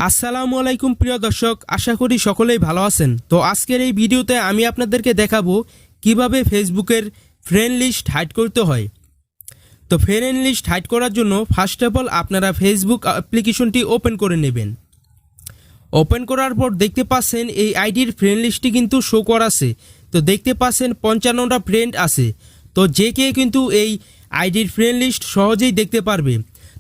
আসসালামু আলাইকুম প্রিয় দর্শক, আশা করি সকলেই ভালো আছেন। তো আজকের এই ভিডিওতে আমি আপনাদেরকে দেখাবো কিভাবে ফেসবুকের ফ্রেন্ড লিস্ট হাইড করতে হয়। তো ফ্রেন্ড লিস্ট হাইড করার জন্য ফার্স্ট অফ অল আপনারা ফেসবুক অ্যাপ্লিকেশনটি ওপেন করে নেবেন। ওপেন করার পর দেখতে পাচ্ছেন এই আইডির ফ্রেন্ড লিস্টটি কিন্তু শো করাছে। তো দেখতে পাচ্ছেন 55টা ফ্রেন্ড আছে। তো যে কেউ কিন্তু এই আইডির ফ্রেন্ড লিস্ট সহজেই দেখতে পারবে।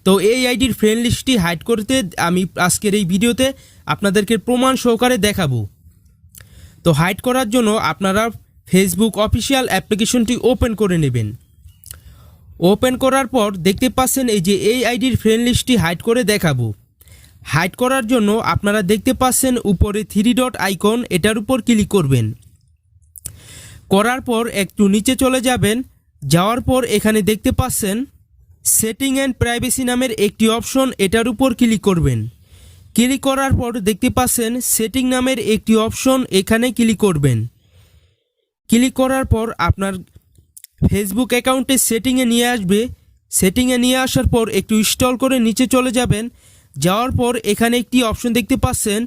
তো এই আইডির ফ্রেন্ড লিস্টটি হাইড করতে আমি আজকের এই ভিডিওতে আপনাদেরকে প্রমাণ সহকারে দেখাবো। তো হাইড করার জন্য আপনারা ফেসবুক অফিসিয়াল অ্যাপ্লিকেশনটি ওপেন করে নেবেন। ওপেন করার পর দেখতে পাচ্ছেন এই যে এই আইডির ফ্রেন্ড লিস্টটি হাইড করে দেখাবো। হাইড করার জন্য আপনারা দেখতে পাচ্ছেন উপরে 3 ডট আইকন, এটার উপর ক্লিক করবেন। করার পর একটু নিচে চলে যাবেন। যাওয়ার পর এখানে দেখতে পাচ্ছেন সেটিং অ্যান্ড প্রাইভেসি নামের একটি অপশন, এটার উপর ক্লিক করবেন। ক্লিক করার পর দেখতে পাচ্ছেন সেটিং নামের একটি অপশন, এখানে ক্লিক করবেন। ক্লিক করার পর আপনার ফেসবুক অ্যাকাউন্টে সেটিংয়ে নিয়ে আসবে। সেটিংয়ে নিয়ে আসার পর একটু স্ক্রল করে নিচে চলে যাবেন। যাওয়ার পর এখানে একটি অপশন দেখতে পাচ্ছেন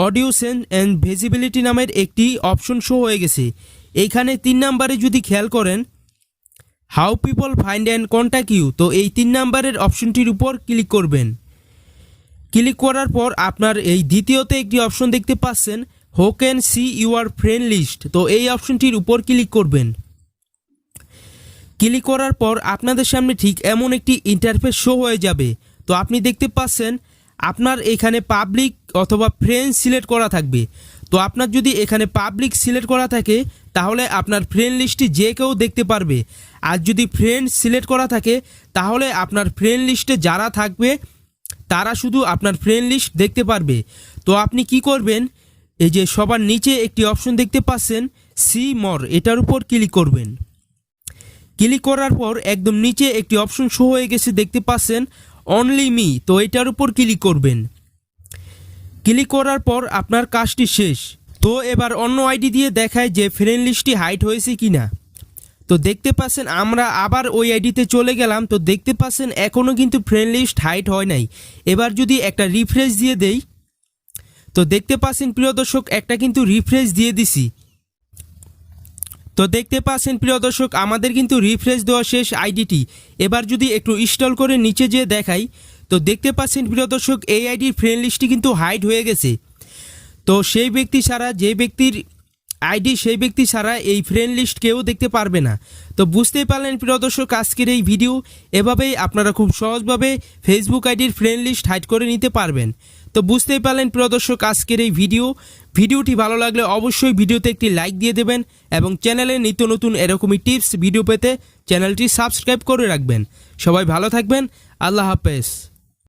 অডিও সেন্স অ্যান্ড ভিজিবিলিটি নামের একটি অপশন শো হয়ে গেছে। এইখানে 3 নাম্বারে যদি খেয়াল করেন how people find and contact you, তো এই 3 নাম্বারের অপশনটির উপর ক্লিক করবেন। ক্লিক করার পর আপনার এই দ্বিতীয়তে একটি অপশন দেখতে পাচ্ছেন who can see your friend list, তো এই অপশনটির উপর ক্লিক করবেন। ক্লিক করার পর আপনাদের সামনে ঠিক এমন একটি ইন্টারফেস শো হয়ে যাবে। তো আপনি দেখতে পাচ্ছেন আপনার এখানে পাবলিক অথবা ফ্রেন্ড সিলেক্ট করা থাকবে। তো আপনার যদি এখানে পাবলিক সিলেক্ট করা থাকে তাহলে আপনার ফ্রেন্ড লিস্টটি যে কেউ দেখতে পারবে। আর যদি ফ্রেন্ড সিলেক্ট করা থাকে তাহলে আপনার ফ্রেন্ড লিস্টে যারা থাকবে তারা শুধু আপনার ফ্রেন্ড লিস্ট দেখতে পারবে। তো আপনি কি করবেন, এই যে সবার নিচে একটি অপশন দেখতে পাচ্ছেন সি মোর, এটার উপর ক্লিক করবেন। ক্লিক করার পর একদম নিচে একটি অপশন শো হয়ে গেছে, দেখতে পাচ্ছেন অনলি মি, তো এটার উপর ক্লিক করবেন। ক্লিক করার পর আপনার কাজটি শেষ। তো এবার অন্য আইডি দিয়ে দেখায় যে ফ্রেন্ড লিস্টটি হাইড হয়েছে কিনা। তো দেখতে পাচ্ছেন আমরা আবার ওই আইডিতে চলে গেলাম। তো দেখতে পাচ্ছেন এখনও কিন্তু ফ্রেন্ড লিস্ট হাইড হয় নাই। এবার যদি একটা রিফ্রেশ দিয়ে দেই, তো দেখতে পাচ্ছেন প্রিয় দর্শক একটা কিন্তু রিফ্রেশ দিয়ে দিছি। তো দেখতে পাচ্ছেন প্রিয় দর্শক আমাদের কিন্তু রিফ্রেশ দেওয়া শেষ আইডিটি। এবার যদি একটু ইনস্টল করে নিচে যেয়ে দেখাই, তো দেখতে পাচ্ছেন প্রিয় দর্শক এই আইডির ফ্রেন্ড লিস্টটি কিন্তু হাইড হয়ে গেছে। তো সেই ব্যক্তি ছাড়া, যে ব্যক্তির আইডি সেই ব্যক্তি ছাড়া এই ফ্রেন্ড লিস্ট কেউ দেখতে পারবে না। তো বুঝতেই পারলেন প্রিয় দর্শক আজকের এই ভিডিও, এভাবেই আপনারা খুব সহজভাবে ফেসবুক আইডির ফ্রেন্ড লিস্ট হাইড করে নিতে পারবেন। তো বুঝতেই পারলেন প্রিয় দর্শক আজকের এই ভিডিওটি ভালো লাগলে অবশ্যই ভিডিওতে একটি লাইক দিয়ে দেবেন এবং চ্যানেলে নিত্য নতুন এরকমই টিপস ভিডিও পেতে চ্যানেলটি সাবস্ক্রাইব করে রাখবেন। সবাই ভালো থাকবেন, আল্লাহ হাফেজ।